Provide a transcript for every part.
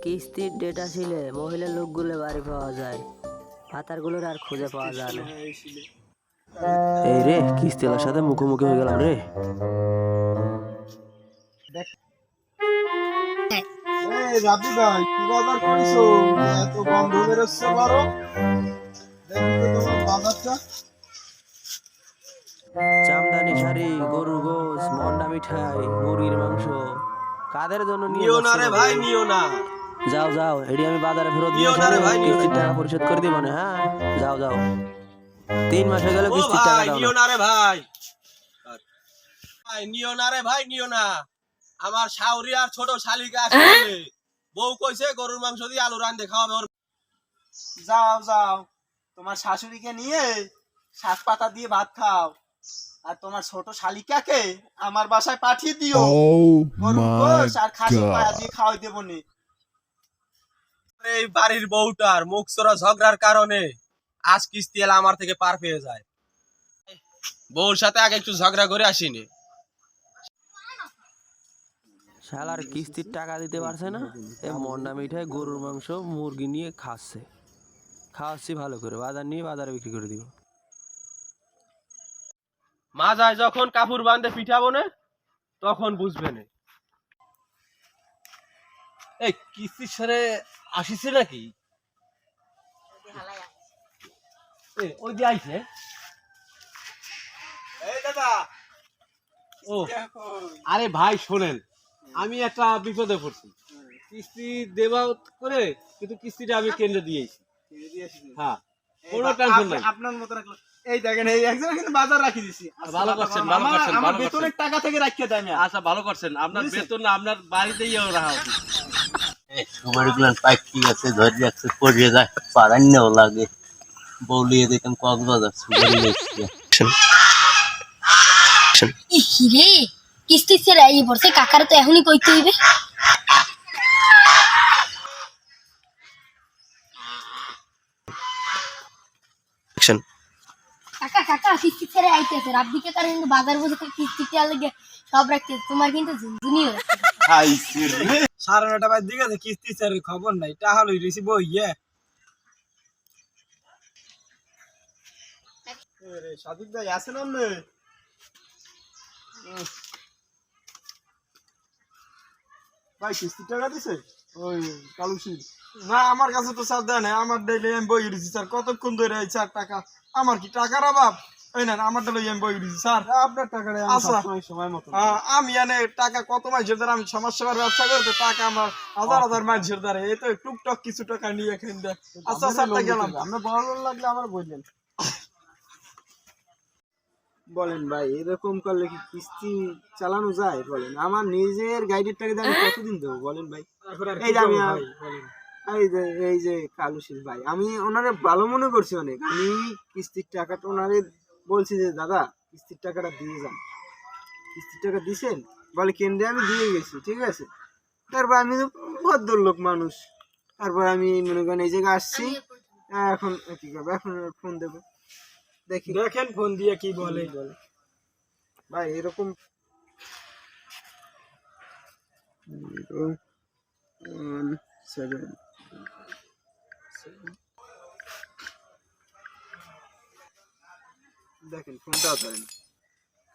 কিস্তির ডেট আসিলে মহিলা লোকগুলো বাড়ি পাওয়া যায়, ভাতারগুলোর আর খুঁজে পাওয়া যায় না। এই রে, কিস্তিওয়ালার সাথে মুখোমুখি হয়ে গেলাম রে। রাবি ভাই কি বাজার করিছো? এত গন্ধ বেরোচ্ছে বারো, দেখি তো তোমার বাজারটা। জামদানি শাড়ি, গরুর গোস, মন্ডা মিঠাই, মুরগির মাংস কাদের জন্য নিয়ে নিও না যাচ্ছ? রে ভাই, নিও না। যাও যাও, এটি আমি বাজারে ফেরত দিয়ে নিও না রে ভাই, নিও না। কিস্তির টাকা পরিশোধ করে দিব না। হ্যাঁ, যাও যাও, 3 মাস হয়ে গেল ও কিস্তির টাকা ভাই, দাও নিও না। না রে ভাই। ভাই নিও না রে ভাই, নিও না। আমার শাওরি আর ছোট শালিকা আসলে বউ কইছে গরুর মাংস দিয়ে আলু রান্দে খাওয়াবে ওর। যাও যাও, তোমার শাশুড়িকে নিয়ে শাক পাতা দিয়ে ভাত খাও, আর তোমার ছোট শালিকাকে আমার বাসায় পাঠিয়ে দিও। গরুর গোশ আর খাসির পায়া দিয়ে খাওয়াই দেবো নি। এই বাড়ির বউটার মুখ চোরা ঝগড়ার কারণে আজ কিস্তি এলা আমার থেকে পার পেয়ে যায়। বউর সাথে আগে একটু ঝগড়া করে আসিনি। শালার কিস্তির টাকা দিতে পারছে না, এ মন্ডা মিঠাই, গরুর মাংস, মুরগি নিয়ে খাচ্ছে। খাওয়াচ্ছি ভালো করে, বাজার নিয়ে বাজারে বিক্রি করে দিব। মা যায় যখন কাপড় বাঁধে পিঠাবো না, তখন বুঝবে না। এই কিস্তির সারে আসিছে নাকি? ওই যে আইছে। এই দাদা, ও আরে ভাই শোনেন, আমি একটা বিপদে পড়ছি। কিস্তি দেওয়া করে কিন্তু কিস্তিটা আমি কেন্দ্রে দিয়েছি। হ্যাঁ, কোনো টেনশন নাই। আপনার মতো রাখলো। এই দেখেন, এই একজন কিন্তু বাজার রাখি দিছি। ভালো করছেন, ভালো করছেন, আমার ভালো বেতনের করছেন। টাকা থেকে রাখিয়ে দেয় না। আচ্ছা ভালো করছেন, আপনার বেতন না আপনার বাড়িতেই রাখা উচিত। সুপারিগুলো পাইপ ঠিক আছে, ধরে যাচ্ছে, পড়িয়ে যায়, পারান্নেও লাগে। বৌলিয়ে দেখেন কক্সবাজার সুপারি দেখছি। ইরে কিস্তি ছেড়ে এই পড়ছে, কাকারে তো এখনই কইতে হইবে। কাকা কাকা কিস্তি ছেড়ে আইতেছে, রাব্বিকে কারে কিন্তু বাজার বসে থেকে কিস্তিতে লাগে সব রাখতেছে, তোমার কিন্তু ঝুনঝুনি হচ্ছে। সাড়ে 9টা বাজে দিকে কিস্তি স্যার খবর নাই, টাকা লই রিসিভ হইয়ে। রে সাদিক ভাই আছেন আপনি? ভাই কিস্তি টাকা দিছে ওই কালুসি? না আমার কাছে তো স্যার দেয় না, আমার ডেইলি আমি বই দিছি স্যার, কতক্ষণ ধরে এই স্যার টাকা, আমার কি টাকার অভাব? এই না আমার ডেইলি আমি বই দিছি স্যার, আপনার টাকাটা আচ্ছা সময় মতো। আমি এনে টাকা কত মাসের ধরে আমি সমাজসেবার ব্যবসা করি, তো টাকা আমার হাজার হাজার মাসের ধরে, এই তো টুকটাক কিছু টাকা নিয়ে এখান দেয়। আচ্ছা স্যারটা গেলাম, আমরা বড় লোন লাগলে আমার বললেন। বলেন ভাই, এরকম করলে কি কিস্তি চালানো যায়? বলেন, আমার নিজের গাইডের টাকা দিয়ে আমি কতদিন দেবো বলেন ভাই? এই যে আমি এই যে কালুশীল ভাই, আমি ওনারে ভালো মনে করছি অনেক, আমি কিস্তির টাকাটা ওনারে বলছি যে দাদা কিস্তির টাকাটা দিয়ে যান। কিস্তির টাকা দিছেন? বলে কেন্দ্রে আমি দিয়ে গেছি, ঠিক আছে। তারপর আমি তো ভদ্রলোক মানুষ, তারপর আমি মনে করেন এই জায়গায় আসছি, এখন কি করবো, এখন ফোন দেবো, দেখি দেখেন ফোন দিয়ে কি বলে। ভাই এরকম দেখেন ফোনটাও ধরেন।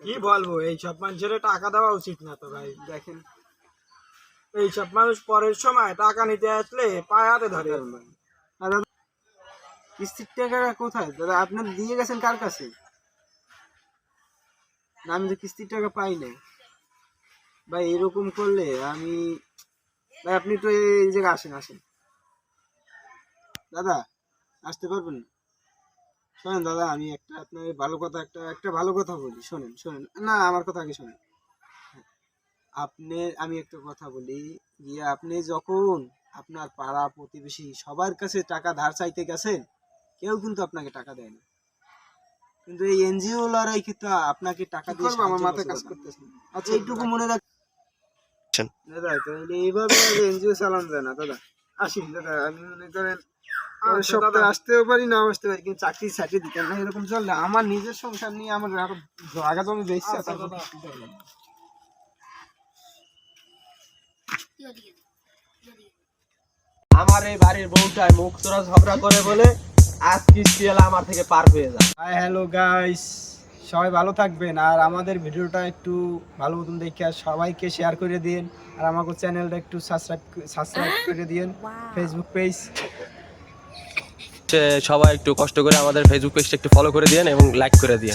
কি বলবো, এই সব মানুষের টাকা দেওয়া উচিত না তো ভাই। দেখেন এই সব মানুষ পরের সময় টাকা নিতে আসলে পায়ে হাতে ধরে। কিস্তির টাকা কোথায় দাদা? আপনার দিয়ে গেছেন কার কাছে? না আমি তো কিস্তির টাকা পাই নাই ভাই। এরকম করলে আমি, ভাই আপনি তো এই জায়গায় আসেন, আসেন দাদা, আসতে পারবেন? শোনেন দাদা, আমি একটা আপনার ভালো কথা, একটা ভালো কথা বলি, শোনেন শোনেন, না আমার কথা আগে শোনেন। আপনি, আমি একটা কথা বলি, গিয়ে আপনি যখন আপনার পাড়া প্রতিবেশী সবার কাছে টাকা ধার চাইতে গেছেন, কেউ কিন্তু আপনাকে টাকা দেয় না, কিন্তু এই এনজিও লড়াই কিন্তু আপনাকে টাকা দিয়ে আমার মাথায় কাজ করতেছে। আচ্ছা এইটুকু মনে রাখছেন দাদা, তাহলে এইভাবে এনজিও চালানো যায় না দাদা। আসি দাদা, আমি মনে করেন সপ্তাহে আসতেও পারি না আসতে পারি, কিন্তু চাকরি ছাড়িয়ে দিতে না, এরকম চললে আমার নিজের সংসার নিয়ে আমার আরো জায়গা জমি বেশি। আমার এই বাড়ির বউটায় মুখ তোরা ঝগড়া করে বলে আজ কিস্তি এলা আমার থেকে পার হয়ে যায়। হাই হ্যালো গাইস, সবাই ভালো থাকবেন আর আমাদের ভিডিওটা একটু ভালো মতন দেখে সবাইকে শেয়ার করে দিন আর আমাকে চ্যানেলটা একটু সাবস্ক্রাইব করে দিন, ফেসবুক পেজ। সবাই একটু কষ্ট করে আমাদের ফেসবুক পেজটা একটু ফলো করে দিন এবং লাইক করে দিন।